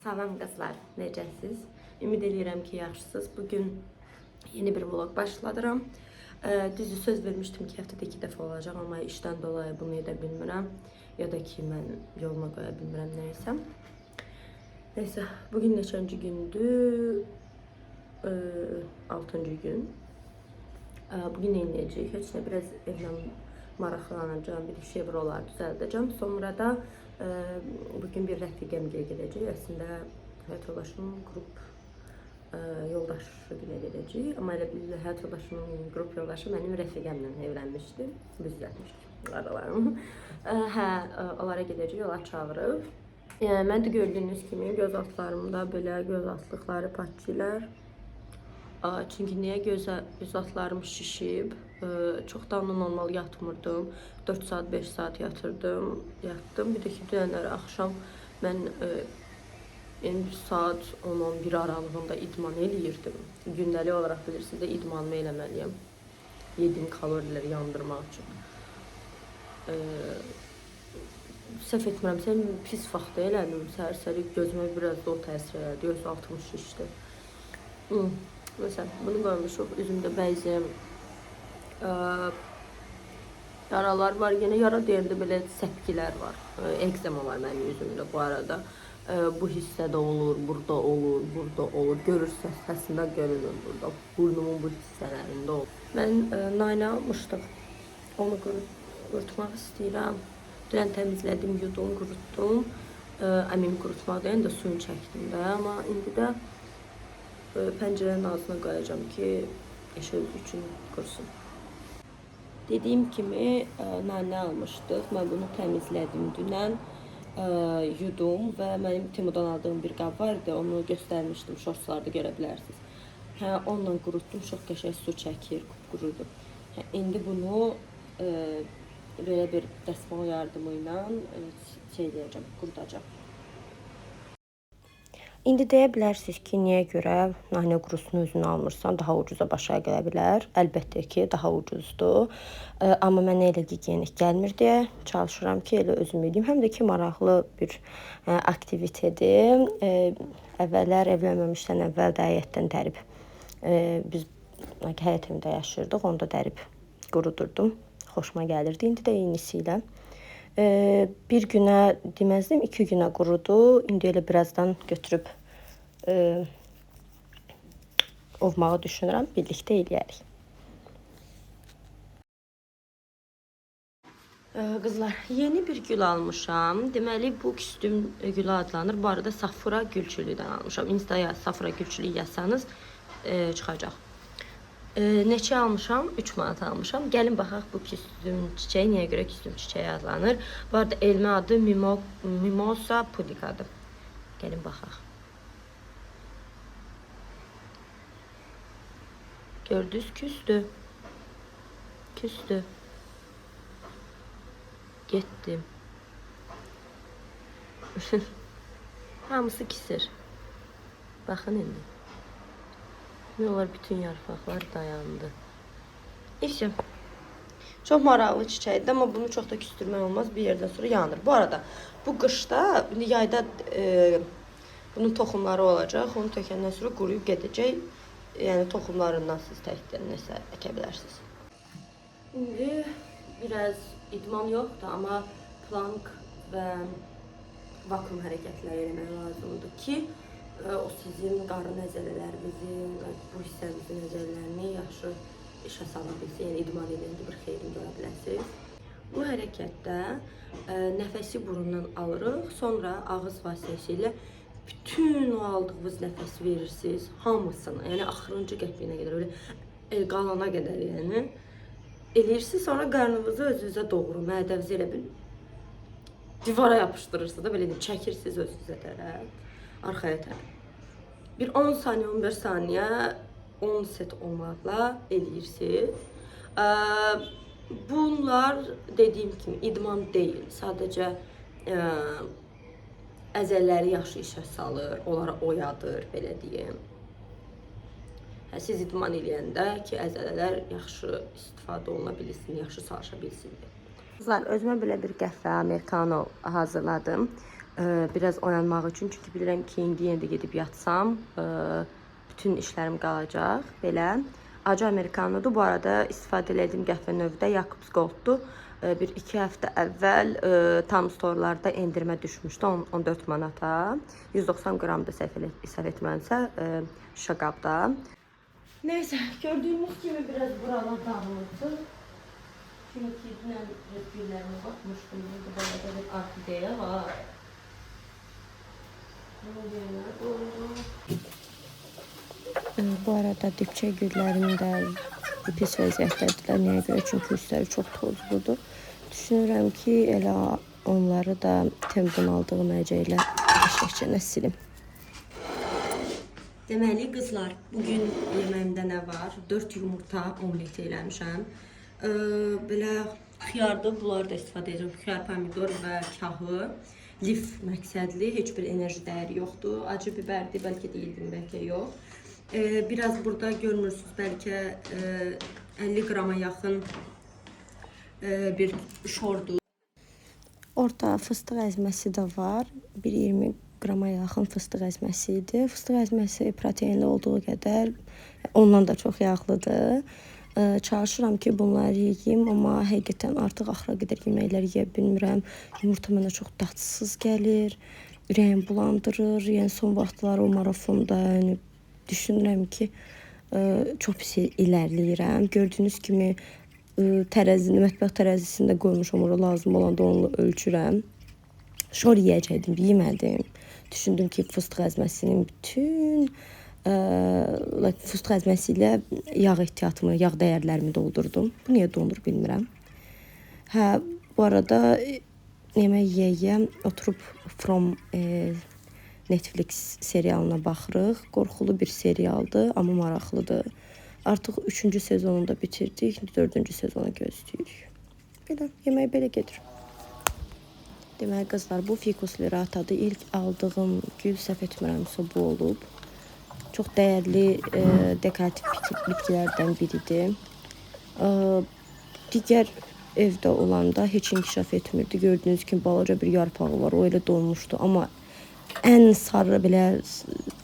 Salam qızlar, necəsiz? Ümid edirəm ki, yaxşısınız. Bugün yeni bir vlog başladıram. Düzü söz vermişdim ki, həftədə 2 dəfə olacaq, amma işdən dolayı bunu edə bilmirəm. Ya da ki, mən yoluma qoya bilmirəm nəyəsə. Neysə, bugün neçənci gündür? 6-cı gün. Bugün nə edəcəyik? Heç nə, biraz evlə maraqlanacağım, bir şevrolar düzəldəcəm. Sonra da bugün bir rəfiqəm gedəcək. Əslində həyat yoldaşımın qrup yoldaşı ilə gedəcək. Amma elə bir həyat yoldaşımın qrup yoldaşı mənim rəfiqəmlə evlənmişdi. Biz düzəltmişdik aralarını. Onlara gedəcək, onlar çağırıb. Mən də gördüyünüz kimi göz altlarımda belə göz altlıqları patlayır. Çünki niyə göz altlarım şişib? Çoxdan normal yatmırdım. 4 saat, 5 saat yatdım. Bir də ki, dünənləri axşam mən saat 10-11 aralığında idman eləyirdim. Gündəlik olaraq bilirsiniz də idmanımı eləməliyəm. Yediyim kaloriləri yandırmaq üçün. Səhv etmirəmsə, pis vaxtda elədim. Səhər-səhər gözümə biraz da o təsir elədi. Göz altım şişdi. Mesela bunu görmüşük. Üzümdə bəzi yaralar var. Yine yara deyəndə belə səpkilər var. Ekzema var mənim yüzümdə bu arada. Bu hissədə olur, burada olur, burada olur. Görürsəz, səsində görünür burada. Burnumun bu hissələrində olur. Mən nane almışdım. Onu qurutmaq istəyirəm. Dünən təmizlədim, yudum, qurutdum. Əmim qurutmaq deyən də suyunu çəkdim də. Amma indi də pəncərənin ağzına qoyacağım ki, eşə üçün qurusun. Dediyim kimi nane almışdıq. Mən bunu təmizlədim dünən. Yudum və mənim Temu'dan aldığım bir qab vardı. Onu göstərmişdim, şortslarda görə bilərsiniz. Onunla qurutdum. Çox qəşəng su çəkir, qurudu. İndi bunu belə bir dəsmal yardımı ilə qurudacağım. İndi deyə bilərsiniz ki, niyə görə nane qurusunu özünü almırsan, daha ucuza başa gələ bilər. Əlbəttə ki, daha ucuzdur. Amma mənə elə gigiyenik gəlmir deyə çalışıram ki, elə özüm edeyim. Həm də ki, maraqlı bir aktivitedir. Əvvəllər evlənməmişdən əvvəl də həyətdən dərib. Biz həyət evində yaşayırdıq, onda dərib qurudurdum. Xoşuma gəlirdi. İndi də eynisi ilə. Bir günə deməzdim, 2 günə qurudu. İndi elə birazdan götürüb ovmağı düşünürəm. Birlikdə eləyərik. Qızlar, yeni bir gül almışam. Deməli, bu küstüm gülü adlanır. Bu arada Safura Gülçülüdən almışam. Instaya Safura Gülçülü yazsanız çıxacaq. Neçə almışam? 3 manat almışam. Gəlin baxaq bu küstüm çiçəyi niyə görə küstüm çiçəyi adlanır. Bu arada elmi adı Mimosa pudicadır. Gəlin baxaq. Gördünüz, küstü. Küstü. Getdim. Hamısı kisir. Baxın indi. Ne olur, bütün yarpaqlar dayandı. İşte çox maraqlı çiçəkdir, amma bunu çox da küstürmək olmaz. Bir yerdən sonra yanır. Bu arada bu qışda, yayda bunun toxumları olacaq. Onu tökəndən sonra quruyub gedəcək. Yəni toxumlarından siz təkdən nəsə əkə bilərsiniz. İndi biraz idman yoxdur, amma plank və vakum hərəkətləri eləmək lazımdır ki, o sizin qarın əzələlərinizi, bu hissənizin əzələlərini yaxşı işə sala bilsin. Yəni idman edəndə bir xeyrini görə biləsiniz. Bu hərəkətdə nəfəsi burundan alırıq, sonra ağız vasitəsilə bütün o aldığınız nəfəsi verirsiniz, hamısını, yəni axırıncı qəpiyinə qədər, elə qalana qədər yəni eləyirsiniz, sonra qarnınızı özünüzə doğru, mədənizi elə bil divara yapışdırırsınız da, belə çəkirsiniz özünüzə tərəf. Arxaya tərəf. Bir 10 saniyə, 15 saniyə 10 set olmaqla eləyirsiniz. Bunlar dediyim kimi idman deyil. Sadəcə əzələləri yaxşı işə salır, onlara oyadır, belə deyim. Siz idman eləyəndə ki, əzələlər yaxşı istifadə oluna bilsin, yaxşı çalışa bilsin. Qızlar, özümə belə bir qəhvə americano hazırladım. Biraz oyanmaq üçün, çünki bilirəm ki, indi yenə də gedib yatsam, bütün işlərim qalacaq. Belə. Acı amerikanodur. Bu arada istifadə etdiyim qəhvə növü də Jacobs Golddur. Bir 2 həftə əvvəl tam storlarda endirmə düşmüşdü 14 manata. 190 qram da səhv etmirəmsə şüşə qabda. Neyse, gördüğünüz gibi biraz buralar dağılırdı. Çünkü dünən güllərine bakmışdım. Burada bayağı bir orkideya var. Bu arada dipçə güllərim də pis vəziyyətdədirlər. Niyə görə? Çünki üstləri çox tozludur. Düşünürəm ki, elə onları da temdən aldığım əcəylə qəşəngcə silim. Deməli qızlar, bugün yeməyimdə nə var? 4 yumurta omlet eləmişəm. Belə xiyardır, bunları da istifadə edirəm. Xiyar, pomidor və kahı. Lif məqsədli, heç bir enerji dəyəri yoxdur. Acı bibərdir, bəlkə deyildim, bəlkə yox. Biraz burada görmürsünüz, bəlkə 50 qrama yaxın bir şordur. Orta fıstıq əzməsi də var. 1-20 qrama yaxın fıstıq əzməsi idi. Fıstıq əzməsi proteinli olduğu qədər ondan da çox yağlıdır. Çalışıram ki, bunları yiyeyim, amma həqiqətən artıq axıra qədər yeməkləri yeyə bilmirəm. Yumurta mənə çox dadsız gəlir, ürəyim bulandırır. Yəni son vaxtlar o marafonda düşünürəm ki, çox pis ilərləyirəm. Gördüyünüz kimi tərəzini, mətbəx tərəzisində qoymuşam, ora lazım olanda onunla ölçürəm. Şor yeyəcəkdim, yemədim. Düşündüm ki, fıstıq əzməsinin bütün fıstıq əzməsi ilə yağ ehtiyatımı, yağ dəyərlərimi doldurdum. Bu niyə dondur bilmirəm. Bu arada yemək yeyəm, oturub From Netflix serialına baxırıq. Qorxulu bir serialdır, amma maraqlıdır. Artıq 3-cü sezonunu da bitirdik, 4-cü sezonu gözləyirik. Belə, yemək belə gedir. Deməli qızlar, bu Ficus liratadır. İlk aldığım gül, səhv etmirəmsə bu olub. Çox dəyərli dekorativ bitkilərdən biridir. Digər evdə olanda heç inkişaf etmirdi. Gördüyünüz kimi balaca bir yarpağı var. O elə donmuşdu. Amma ən sarı, belə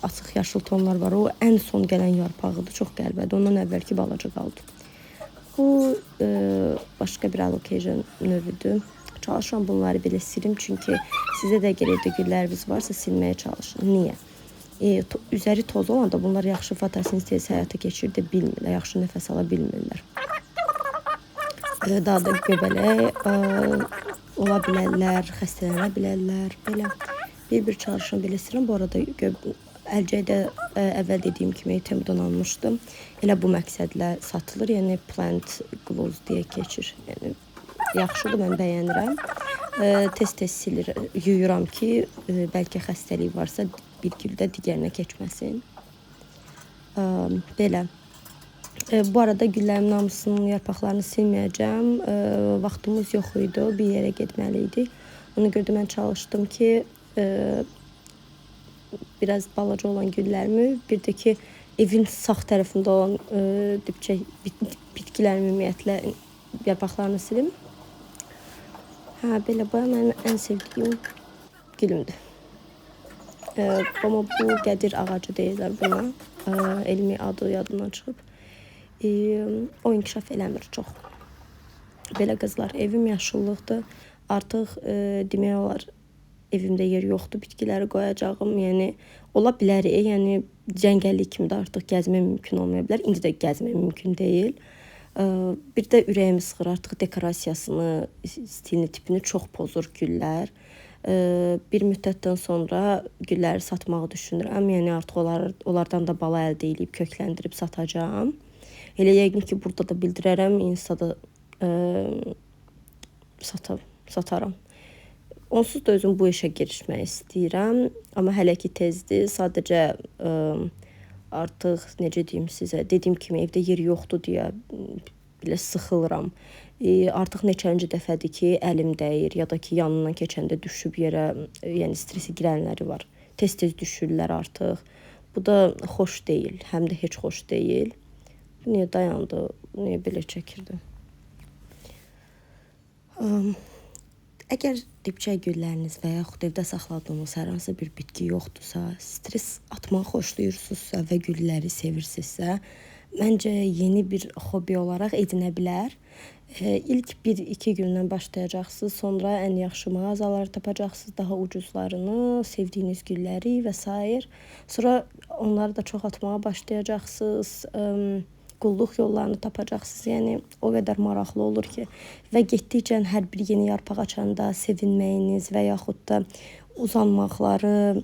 açıq yaşıl tonlar var. O ən son gələn yarpağıdır. Çox qəribədir. Ondan əvvəlki balaca qaldı. Bu başqa bir alocation növüdür. Çalışıram bunları belə silim. Çünki sizə də gəlirdi gülləriniz varsa silməyə çalışın. Niyə? Üzəri toz olanda bunlar yaxşı fotosintez həyata keçirdə bilmirlər, yaxşı nəfəs ala bilmirlər. Daha da göbələk ola bilərlər, xəstələnə bilərlər. Belə bir çalışım belə silirəm. Bu arada əlcəkdə əvvəl dediyim kimi temdən almışdım. Elə bu məqsədlə satılır, yəni plant gloves deyə keçir. Yəni yaxşıdır, mən bəyənirəm. Tez-tez yuyuram ki, bəlkə xəstəlik varsa bir güldə digərinə keçməsin. Belə. Bu arada güllərimin hamısının yarpaqlarını silməyəcəm. Vaxtımız yox idi, bir yerə getməli idik. Ona görə də mən çalışdım ki, biraz balaca olan güllərimi, bir də ki, evin sağ tərəfində olan dibçək bitkilərimi ümumiyyətlə yarpaqlarını silim. Belə bu mənim ən sevdiyim gülümdür. Amma bu qədir ağacı deyirlər buna. Elmi adı yadından çıxıb. O inkişaf eləmir çox. Belə qızlar, evim yaşıllıqdır. Artıq demək olar evimdə yer yoxdur. Bitkiləri qoyacağım. Yəni ola bilər, yəni cəngəllik kimi də artıq gəzmək mümkün olmaya bilər. İndi də gəzmək mümkün deyil. Bir də ürəyimi sıxır, artıq dekorasiyasını, stilini, tipini çox pozur güllər. Bir müddətdən sonra gülləri satmağı düşünürəm. Yəni artıq onlardan da bala əldə edib kökləndirib satacağam. Elə yəqin ki, burada da bildirərəm, Instada sataram. Onsuz da özüm bu işə girişmək istəyirəm. Amma hələ ki tezdir. Sadəcə artıq necə deyim sizə, dediyim kimi evdə yer yoxdur deyə belə sıxılıram. Artıq neçənci dəfədir ki, əlim dəyir ya da ki, yanından keçəndə düşüb yerə, yəni stresi girənləri var. Tez-tez düşürlər artıq. Bu da xoş deyil, həm də heç xoş deyil. Niyə dayandı? Niyə belə çəkirdi? Əgər dibçək gülləriniz və yaxud evdə saxladığınız hər hansı bir bitki yoxdursa, stres atmağı xoşlayırsınızsa və gülləri sevirsinizsə, məncə yeni bir hobi olaraq edinə bilər. İlk 1-2 gündən başlayacaqsınız, sonra ən yaxşı mağazaları tapacaqsınız, daha ucuzlarını, sevdiyiniz gülləri və s. Sonra onları da çox atmağa başlayacaqsınız. Qulluq yollarını tapacaqsınız. Yəni o qədər maraqlı olur ki, və getdikcə hər bir yeni yarpaq açanda sevinməyiniz və yaxud da uzanmaqları,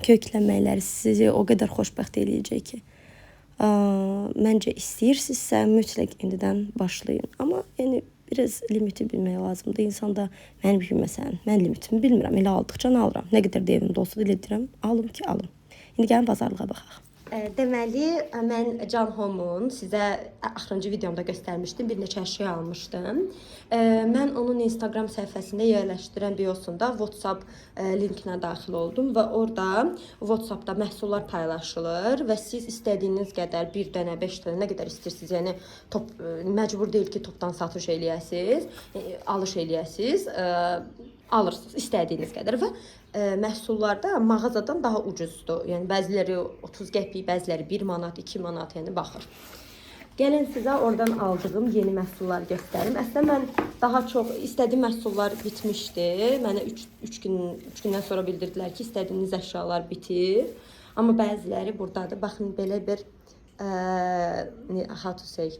kökləməkləri sizi o qədər xoşbəxt eləyəcək ki, məncə istəyirsinizsə mütləq indidən başlayın. Amma yəni biraz limiti bilmək lazımdır. İnsan da mənim kimi məsələn, mən limitimi bilmirəm. Elə aldıqca alıram. Nə qədər də evimdə olsa da elə deyirəm, alım ki, alım. İndi gəlin bazarlığa baxaq. Deməli, mən Can Home'un sizə axırıncı videomda göstərmişdim. Bir neçə əşya almışdım. Mən onun Instagram səhifəsində yerləşdirən biosunda WhatsApp linkinə daxil oldum və orada WhatsAppda məhsullar paylaşılır və siz istədiyiniz qədər 1 dənə, 5 dənə, nə qədər istəyirsiniz, yəni məcbur deyil ki, topdan satış eləyəsiniz, alış eləyəsiniz, alırsınız istədiyiniz qədər və məhsullarda mağazadan daha ucuzdur. Yəni bəziləri 30 qəpik, bəziləri 1 manat, 2 manat, yəni baxır. Gəlin sizə oradan aldığım yeni məhsulları göstərim. Əslində mən daha çox istədiyim məhsullar bitmişdi. Mənə 3 gündən sonra bildirdilər ki, istədiyiniz əşyalar bitir. Amma bəziləri burdadır. Baxın, belə bir how to say,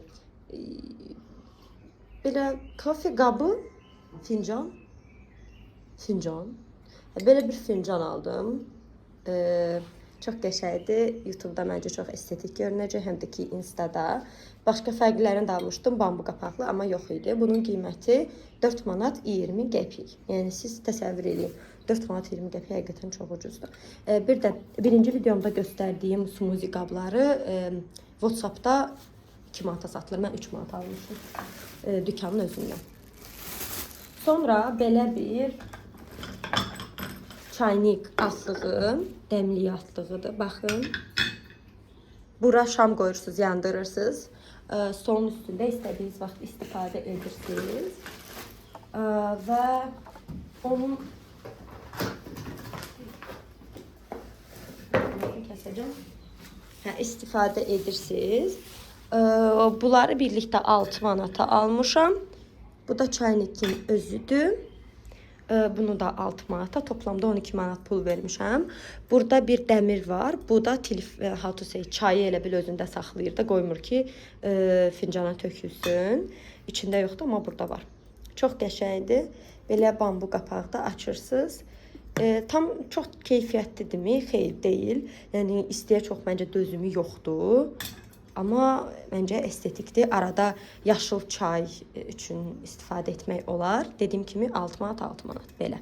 belə kofe qabı, fincan. Belə bir fincan aldım. Çox qəşəngdir. YouTube-da məncə çox estetik görünəcək, həm də ki Insta-da. Başqa fərqlərini də almışdım, bambu qapaqlı, amma yox idi. Bunun qiyməti 4 manat 20 qəpik. Yəni siz təsəvvür edin. 4 manat 20 qəpik həqiqətən çox ucuzdur. Bir də birinci videomda göstərdiyim smuzi qabları WhatsApp-da 2 manata satılır. Mən 3 manat almışım dükanın özündən. Sonra belə bir çaynik altlığı, dəmlik altlığıdır. Baxın. Bura şam qoyursunuz, yandırırsınız. Stolun üstündə istədiyiniz vaxt istifadə edirsiniz. Və onun istifadə edirsiniz. Bunları birlikdə 6 manata almışam. Bu da çaynikin özüdür. Bunu da 6 manata, toplamda 12 manat pul vermişəm. Burada bir dəmir var. Bu da çayı elə bil özündə saxlayır da, qoymur ki fincana tökülsün. İçində yoxdur, amma burada var. Çox qəşəngdir. Belə bambu qapaqda açırsınız. Tam çox keyfiyyətlidirmi? Xeyr, deyil. Yəni istəyə çox məncə dözümü yoxdur. Amma məncə estetikdir. Arada yaşıl çay üçün istifadə etmək olar. Dediyim kimi 6 manat, 6 manat belə.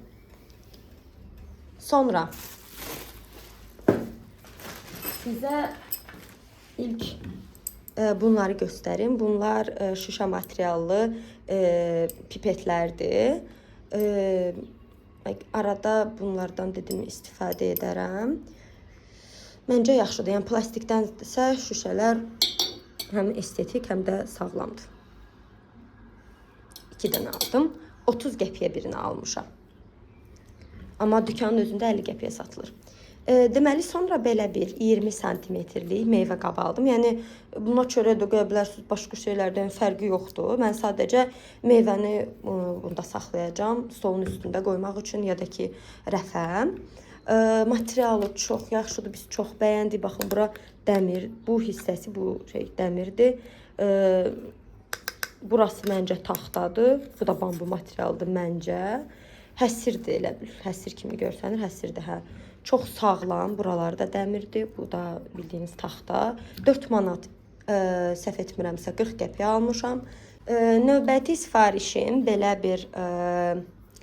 Sonra sizə ilk bunları göstərim. Bunlar şüşə materiallı pipetlərdir. Arada bunlardan dedim istifadə edərəm. Məncə yaxşıdır. Yəni plastikdənsə şüşələr həm estetik, həm də sağlamdır. 2 dənə aldım. 30 qəpiyə birini almışam. Amma dükanın özündə 50 qəpiyə satılır. Deməli, sonra belə bir 20 santimetrlik meyvə qabı aldım. Yəni buna çörək də qoya bilərsiniz, başqa şeylərdən fərqi yoxdur. Mən sadəcə meyvəni bunda saxlayacağam, stolun üstündə qoymaq üçün ya da ki rəfə. Materialı çox yaxşıdır, biz çox bəyəndik. Baxın, bura dəmir, bu hissəsi bu dəmirdir. Burası məncə taxtadır, bu da bambu materialıdır məncə. Həsirdir, elə bil, həsir kimi görsənir, həsirdir, hə. Çox sağlam, buraları da dəmirdir, bu da bildiyiniz taxta. 4 manat, səhv etmirəmsə 40 qəpiyə almışam. Növbəti sifarişim belə bir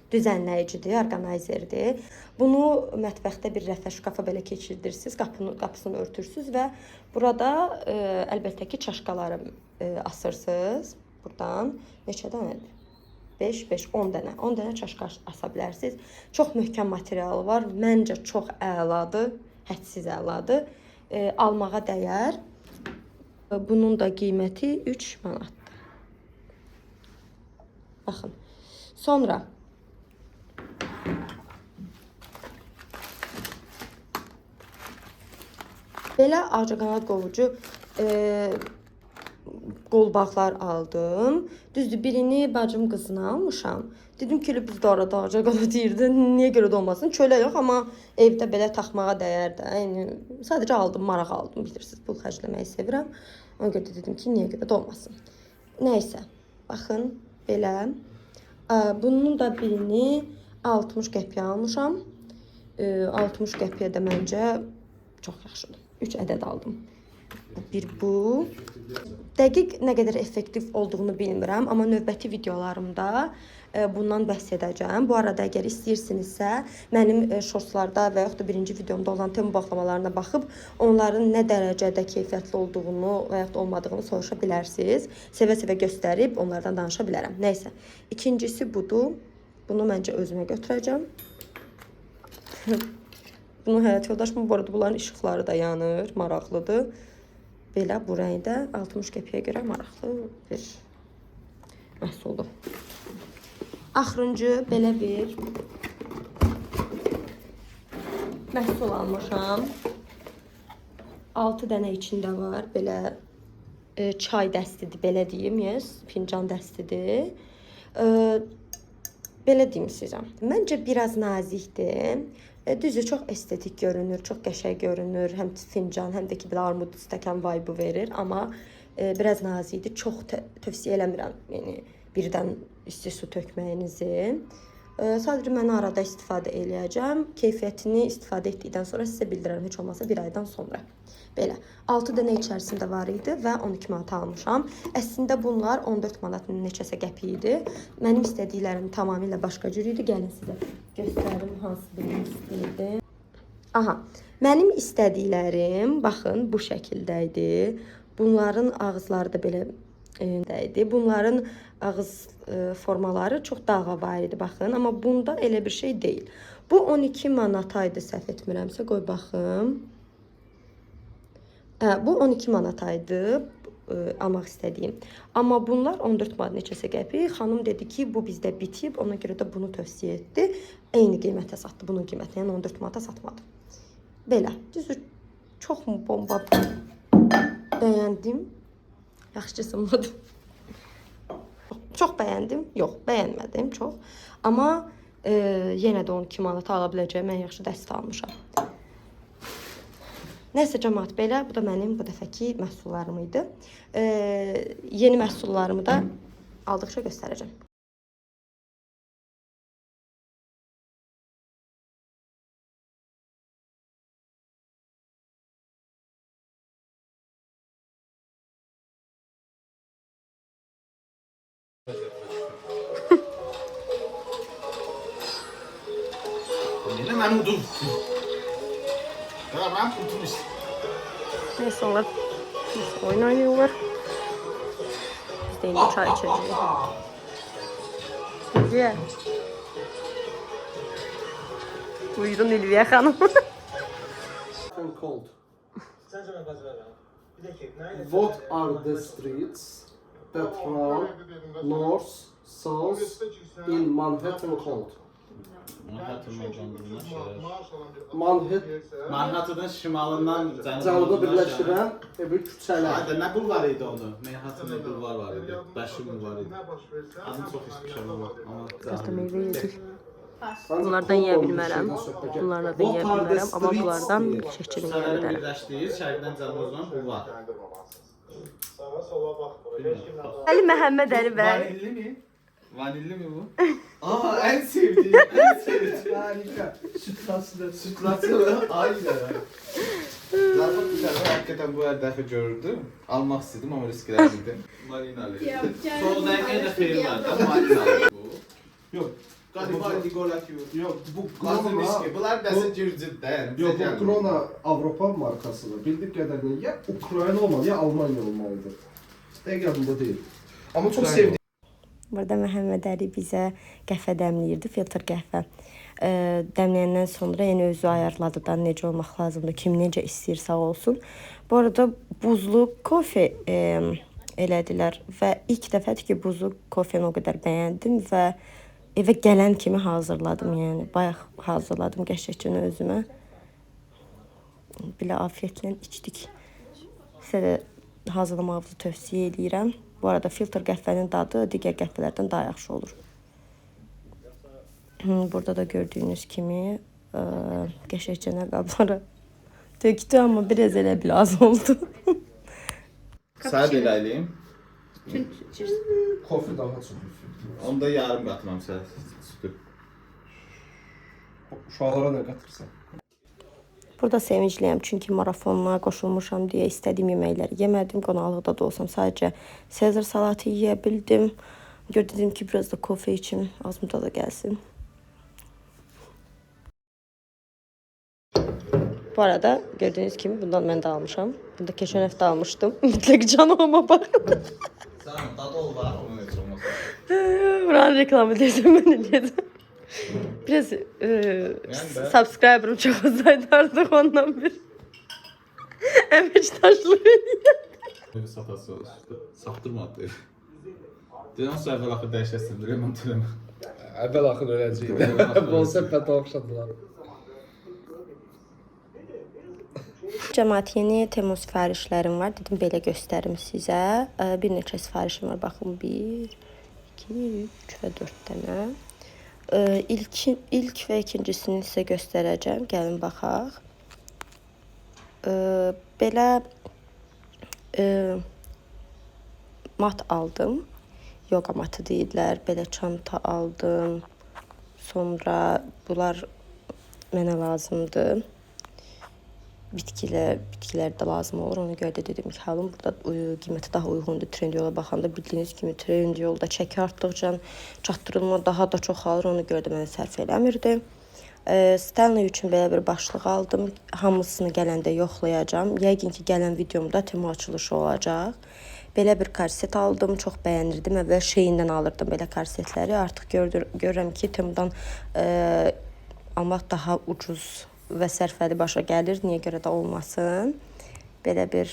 düzənləyicidir, orqanayzerdir. Bunu mətbəxdə bir rəfə şkafa belə keçirdirsiniz, qapısını örtürsünüz və burada əlbəttə ki çaşkaları asırsınız. Buradan neçə dənədir? 5, 10 dənə. 10 dənə çaşka asa bilərsiniz. Çox möhkəm materialı var. Məncə çox əladır, hədsiz əladır. Almağa dəyər. Bunun da qiyməti 3 manatdır. Baxın. Sonra Belə ağcaqanad qovucu qolbaqlar aldım. Düzdür, birini bacım qızına almışam. Dedim ki, biz də arada ağcaqanad yeyirdi. Niyə görə də olmasın? Çölə yox, amma evdə belə taxmağa dəyər də. Yəni, sadəcə aldım, maraq aldım. Bilirsiniz, pul xərcləməyi sevirəm. Ona görə də dedim ki, niyə görə də olmasın. Nəysə, baxın, belə. Bunun da birini 60 qəpiyə almışam. 60 qəpiyə də məncə çox yaxşıdır. 3 ədəd aldım. Bir bu. Dəqiq nə qədər effektiv olduğunu bilmirəm, amma növbəti videolarımda bundan bəhs edəcəm. Bu arada əgər istəyirsinizsə, mənim shortslarda və yaxud da birinci videomda olan Temu bağlamalarına baxıb onların nə dərəcədə keyfiyyətli olduğunu və yaxud da olmadığını soruşa bilərsiniz. Sevə-sevə göstərib onlardan danışa bilərəm. Nəysə, ikincisi budur. Bunu məncə özümə götürəcəm. Bunu həyat yoldaşım, bu arada bunların işıqları da yanır, maraqlıdır. Belə bu rəngdə 60 qəpiyə görə maraqlı bir məhsuldur. Axırıncı belə bir məhsul almışam. 6 dənə içində var. Belə çay dəstidir, belə deyim, fincan dəstidir. Belə deyim sizə. Məncə biraz nazikdir. Düzü çox estetik görünür, çox qəşəng görünür. Həm fincan, həm də ki, belə armud stəkan vibe verir. Amma biraz nazikdir. Çox tövsiyə eləmirəm. Yəni, birdən isti su tökməyinizi. Sadəcə mən arada istifadə eləyəcəm. Keyfiyyətini istifadə etdikdən sonra sizə bildirərəm. Heç olmasa bir aydan sonra. Belə. 6 dənə içərisində var idi və 12 manat almışam. Əslində bunlar 14 manatın neçəsə qəpiyi idi. Mənim istədiklərim tamamilə başqa cür idi. Gəlin sizə göstərim hansı birini istəyirdim. Aha. Mənim istədiklərim, baxın, bu şəkildə idi. Bunların ağızları da belə idi. Bunların ağız formaları çox dağavar idi, baxın. Amma bunda elə bir şey deyil. Bu 12 manataydı, səhv etmirəmsə. Qoy baxım. Bu 12 manataydı almaq istədiyim. Amma bunlar 14 manat neçəsə qəpik. Xanım dedi ki, bu bizdə bitib. Ona görə də bunu tövsiyə etdi. Eyni qiymətə satdı bunun qiymətinə. Yəni 14 manata satmadı. Belə. Düzdür, çox mu bomba bəyəndim. Yaxşı sınmadı. Çox bəyəndim. Yox, bəyənmədim çox. Amma yenə də 12 manata ala biləcəyim ən yaxşı dəst almışam. Nəsə cəmaət belə, bu da mənim bu dəfəki məhsullarım idi. Yeni məhsullarımı da aldıqca göstərəcəm. Yine ben udum. Ya ben kurtuluş. Neyse onlar oyun oynuyorlar. Biz de indi çay içeceğiz. Güzel. Buyurun Ülviye Hanım. Cold. What are the streets that run north, south in Manhattan Cold? Manhattan'ın şimalından Cənuba birləşdirən bir küçələr. Hadi ne bulvar idi onu? Manhattan'da bulvar var idi. Beşi bulvar idi. Adını çok istemişim ama. Biz de meyve yedik. Bunlardan yiyə bilmərəm. Bunlarla da yiyə bilmərəm. Amma bunlardan şəkilini yiyə bilərəm. Birləşdirir, şərqdən cənuba bulvar. Sağa sola bax bura. Ali Məhəmməd Əli bəy. Vanilli mi? Vanilli mi bu? Aa en sevdiğim, en sevdiğim. Harika. Sütlasıdır. Sütlatı aynen. Zaten bir tane hakikaten bu her dəfə gördüm. Almaq istedim ama risk elədim. Marinalı. Solda en de xeyir var da marinalı bu. Yox. Garibaldi gol atıyor. Yox, bu Lazım Grona. riski. Bunlar dəsi cürcüddən. Yox, bu Grona Avropa markasıdır. Bildik qədərilə ya Ukrayna olmalı, ya Almanya olmalıdır. Dəqiq yadımda deyil. Amma çox sevdim. Burada Məhəmməd Əli bizə qəhvə dəmləyirdi, filtr qəhvə. Dəmləyəndən sonra yəni özü ayarladı da necə olmaq lazımdır, kim necə istəyir sağ olsun. Bu arada buzlu kofe elədilər və ilk dəfədir ki, buzlu kofeni o qədər bəyəndim və evə gələn kimi hazırladım, yəni bayaq hazırladım qəşəngcə özümə. Belə afiyyətlə içdik. Sizə də hazırlamağınızı tövsiyə edirəm. Bu arada filtr qəhvənin dadı digər qəhvələrdən daha yaxşı olur. Burada da gördüyünüz kimi qəşəngcə qablara tökdü, amma biraz elə bil az oldu. Sənə də elə eləyim. Kofe daha çox. Onda yarım qatmam sən sütü. Uşaqlara nə qatırsan? Burada sevincliyəm, çünki marafonuna qoşulmuşam deyə istədiyim yeməkləri yemədim. Qonaqlıqda da olsam sadəcə Sezar salatı yeyə bildim. Dedim ki, biraz da kofe içim, ağzımda da gəlsin. Bu arada gördüyünüz kimi bundan mən də almışam. Bunu da keçən həftə almışdım. Mütləq canıma baxın. Sən dadı ol var, onun heç olmaz. Buranın reklamı desem mən eləyəcəm. Biraz subscriber'ım çox azaydı artıq ondan bir əməkdaşlıq eləyəm. Bir satası olsun. Saptırmadı. Deyən sonra əvvəl axı dəyişəsin, remont eləmə. Əvvəl axır öləcəyik. Bolsa pətə oxşadılar. Cəmaət, yeni Temu sifarişlərim var. Dedim belə göstərim sizə. Bir neçə sifarişim var. Baxın 1, 2, 3 və 4 dənə. İlk və ikincisini sizə göstərəcəm. Gəlin baxaq. Belə mat aldım. Yoga matı deyirlər. Belə çanta aldım. Sonra bunlar mənə lazımdır. Bitkilər də lazım olur. Ona görə də dedim ki, halım burada qiyməti daha uyğundur. Trendyol'a baxanda bildiyiniz kimi Trendyol'da çəki artdıqca çatdırılma daha da çoxalır. Ona görə də mənə sərf eləmirdi. Stanley üçün belə bir başlıq aldım. Hamısını gələndə yoxlayacağam. Yəqin ki, gələn videomda Temu açılışı olacaq. Belə bir korset aldım. Çox bəyənirdim. Əvvəl Shein'dən alırdım belə korsetləri. Artıq görürəm ki, Temu'dan almaq daha ucuz və sərfəli başa gəlir. Niyə görə də olmasın. Belə bir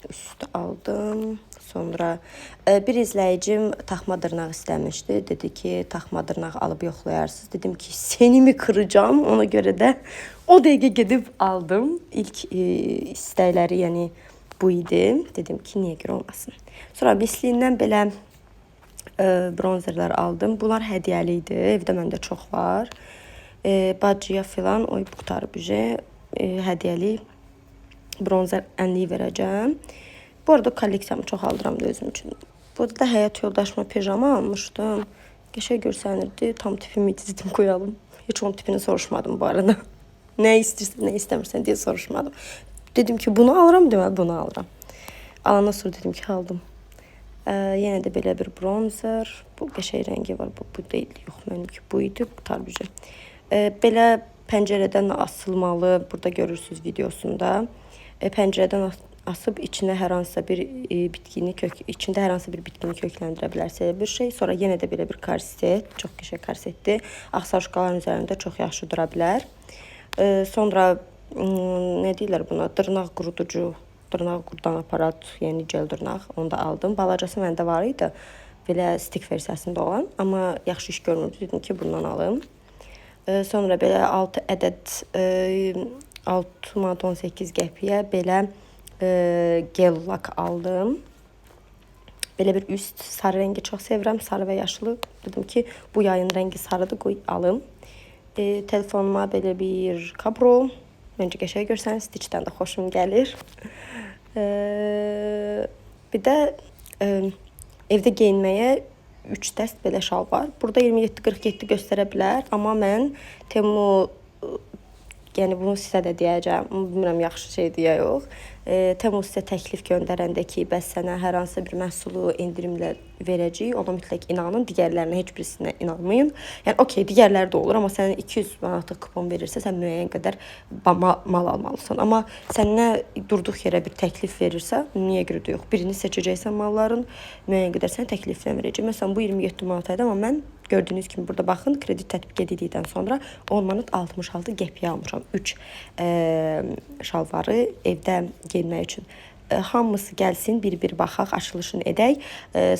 üst aldım. Sonra bir izləyicim taxma dırnaq istəmişdi. Dedi ki, taxma dırnaq alıb yoxlayarsınız. Dedim ki, seni mi kıracağım? Ona görə də o dəqiqə gedib aldım. İlk istəkləri, yəni bu idi. Dedim ki, niyə görə olmasın. Sonra Bislindən belə bronzerlər aldım. Bunlar hədiyyəli idi. Evdə məndə çox var. Bacıya filan, oy bu qutarı bücə hədiyyəli bronzer ənliyi verəcəm. Bu arada kolleksiyamı çox aldıram da özüm üçün. Burada da həyat yoldaşıma pijama almışdım. Qəşəng görsənirdi. Tam tipim idi, dedim qoyalım. Heç onun tipini soruşmadım bu arada. Nə istəyirsən, nə istəmirsən deyə soruşmadım. Dedim ki, bunu alıram, deməli bunu alıram. Alandan sonra dedim ki, aldım. Yenə də belə bir bronzer. Bu qəşəng rəngi var. Bu deyil. Yox, mənimki bu idi. Bu tarbücə. Belə pəncərədən asılmalı, burada görürsünüz videosunda. Pəncərədən asıb içinə hər hansısa bir bitkini kökləndirə bilərsə bir şey. Sonra yenə də belə bir korset, çox qəşəng korsetdir. Ağsaçqaların üzərində çox yaxşı dura bilər. Sonra nə deyirlər buna? Dırnaq quruducu, dırnaq qurudan aparat, yəni gel dırnaq, onu da aldım. Balacası məndə var idi, belə stik versiyasında olan, amma yaxşı iş görmürdü. Dedim ki, bundan alım. Sonra belə 6 ədəd 6,18 qəpiyə belə gel lak aldım. Belə bir üst sarı rəngi çox sevirəm, sarı və yaşlı. Dedim ki, bu yayın rəngi sarıdır, qoy alım. Telefonuma belə bir kabro. Məncə qəşəng görsən, Stitch'dən də xoşum gəlir. Bir də evdə geyinməyə 3 dəst belə şal var. Burada 27-47 göstərə bilər. Amma mən Temu, yəni bunu sizə də deyəcəm. Bilmirəm, yaxşı şeydir ya yox. Temu sizə təklif göndərəndə ki, bəs sənə hər hansı bir məhsulu endirimlə verəcəyik. Ona mütləq inanın. Digərlərinə heç birisinə inanmayın. Yəni, okey, digərləri də olur. Amma sənə 200 manatlıq kupon verirsə, sən müəyyən qədər mal almalısan. Amma sənə durduq yerə bir təklif verirsə, niyə görə də yox? Birini seçəcəksən malların, müəyyən qədər sənə təkliflə verəcək. Məsələn, bu 27 manat idi, amma mən gördüyünüz kimi burada baxın, kredit tətbiq edildikdən sonra 10 manat 66 qəpiyə almışam. 3 şalvarı evdə geyinmək üçün. Hamısı gəlsin, bir-bir baxaq, açılışını edək.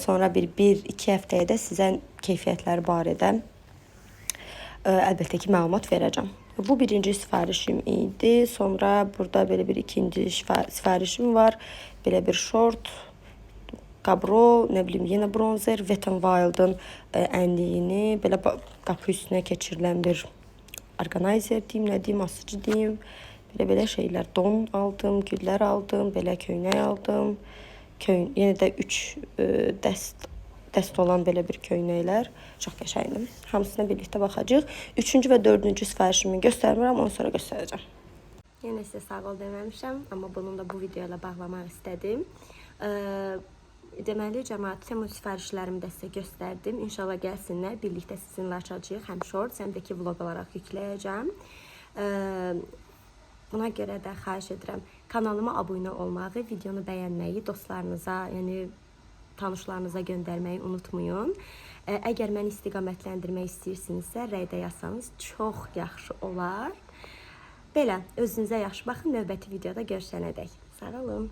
Sonra bir-iki həftəyə də sizə keyfiyyətləri barədə əlbəttə ki, məlumat verəcəm. Bu birinci sifarişim idi. Sonra burada belə bir ikinci sifarişim var. Belə bir şort, kabro, nə bilim, yenə bronzer, Wet n Wild'ın ənliyini belə qapı üstünə keçirilən bir organizer deyim, nə deyim, asıcı deyim. Belə şeylər, don aldım, güllər aldım, belə köynək aldım. Yenə də 3 dəst olan belə bir köynəklər. Çox qəşəngdir. Hamısına birlikdə baxacağıq. 3-cü və 4-cü sifarişimi göstərmirəm, ondan sonra göstərəcəm. Yenə sizə sağ ol deməmişəm, amma bunu da bu video ilə bağlamaq istədim. Deməli, cəmaət, tüm sifarişlərimi də sizə göstərdim. İnşallah gəlsinlər, birlikdə sizinlə açacağıq. Həm shorts, həm də ki, vlog olaraq yükləyəcəm. Buna görə də xahiş edirəm, kanalıma abunə olmağı, videonu bəyənməyi, dostlarınıza, yəni tanışlarınıza göndərməyi unutmayın. Əgər məni istiqamətləndirmək istəyirsinizsə, rəydə yazsanız çox yaxşı olar. Belə, özünüzə yaxşı baxın, növbəti videoda görüşənədək. Sağ olun.